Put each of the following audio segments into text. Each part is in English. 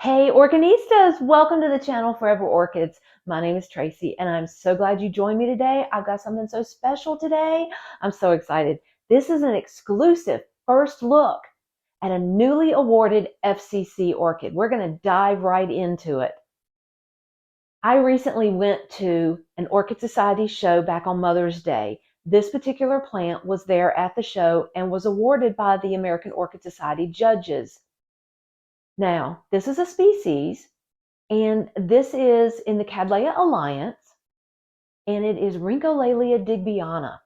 Hey Orchidstas, welcome to the channel Forever Orchids. My name is Tracy and I'm so glad you joined me today. I've got something so special today. I'm so excited. This is an exclusive first look at a newly awarded FCC orchid. We're going to dive right into it. I recently went to an Orchid Society show back on Mother's Day. This particular plant was there at the show and was awarded by the American Orchid Society judges. Now, this is a species, and this is in the Cattleya Alliance, and it is Rhyncholalia digbyana.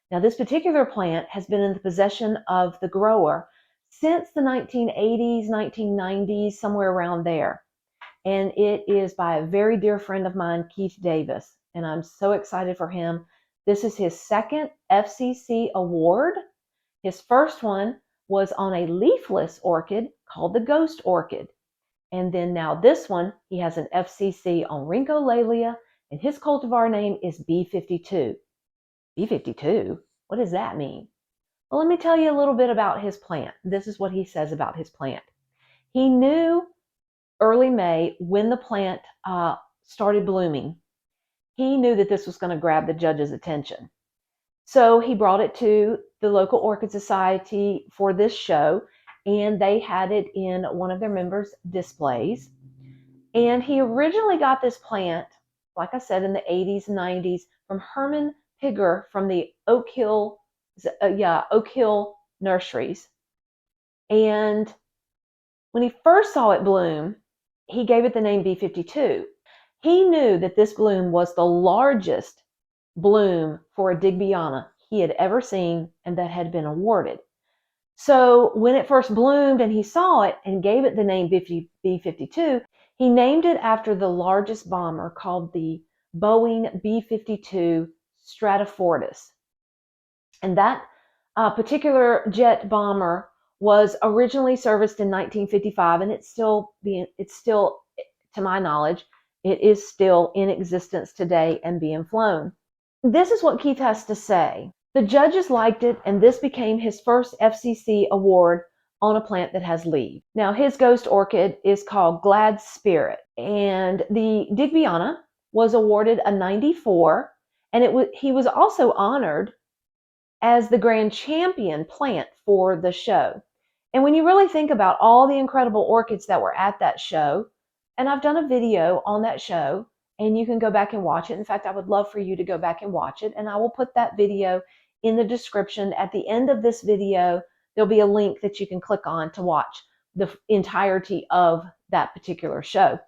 Now, this particular plant has been in the possession of the grower since the 1980s, 1990s, somewhere around there. And it is by a very dear friend of mine, Keith Davis, and I'm so excited for him. This is his second FCC award. His first one was on a leafless orchid called the Ghost Orchid. And then now this one, he has an FCC on Rhyncholalia, and his cultivar name is B52. B52? What does that mean? Well, let me tell you a little bit about his plant. This is what he says about his plant. He knew early May when the plant started blooming. He knew that this was going to grab the judge's attention. So he brought it to the local Orchid Society for this show, and they had it in one of their members' displays. And he originally got this plant, like I said, in the 80s and 90s from Herman Pigger from the Oak Hill Nurseries. And when he first saw it bloom, he gave it the name B52. He knew that this bloom was the largest bloom for a digbyana he had ever seen and that had been awarded. So when it first bloomed and he saw it and gave it the name B52, he named it after the largest bomber called the Boeing B-52 Stratofortis. And that particular jet bomber was originally serviced in 1955, and it's still, to my knowledge, it is still in existence today and being flown. This is what Keith has to say. The judges liked it, and this became his first FCC award on a plant that has leaves. Now, his ghost orchid is called Glad Spirit, and the digbyana was awarded a 94, and he was also honored as the grand champion plant for the show. And when you really think about all the incredible orchids that were at that show, and I've done a video on that show, and you can go back and watch it. In fact, I would love for you to go back and watch it, and I will put that video in the description. At the end of this video, there'll be a link that you can click on to watch the entirety of that particular show.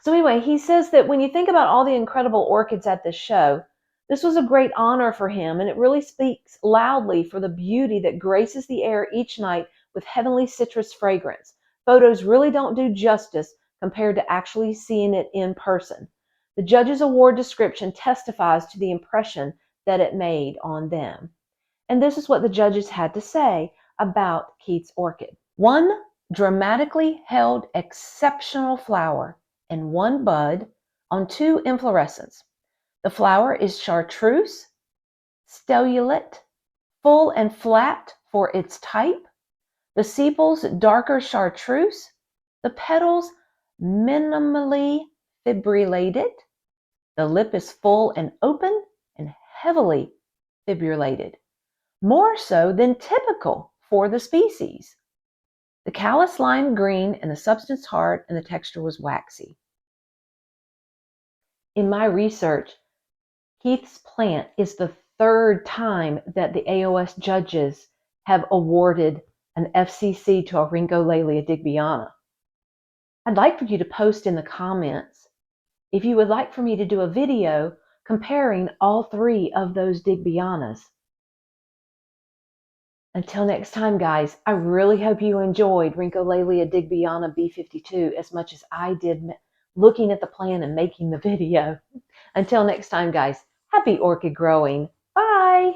So anyway, he says that when you think about all the incredible orchids at this show, this was a great honor for him, and it really speaks loudly for the beauty that graces the air each night with heavenly citrus fragrance. Photos really don't do justice compared to actually seeing it in person. The judge's award description testifies to the impression that it made on them. And this is what the judges had to say about Keith's orchid. One dramatically held exceptional flower and one bud on two inflorescences. The flower is chartreuse, stellulate, full and flat for its type. The sepals darker chartreuse. The petals minimally fibrillated. The lip is full and open and heavily fibrillated, more so than typical for the species. The callus lime green and the substance hard, and the texture was waxy. In my research, Keith's plant is the third time that the AOS judges have awarded an FCC to a Rhyncholalia digbyana. I'd like for you to post in the comments if you would like for me to do a video comparing all three of those digbyanas. Until next time, guys, I really hope you enjoyed Rhyncholalia digbyana B52 as much as I did looking at the plant and making the video. Until next time, guys, happy orchid growing. Bye!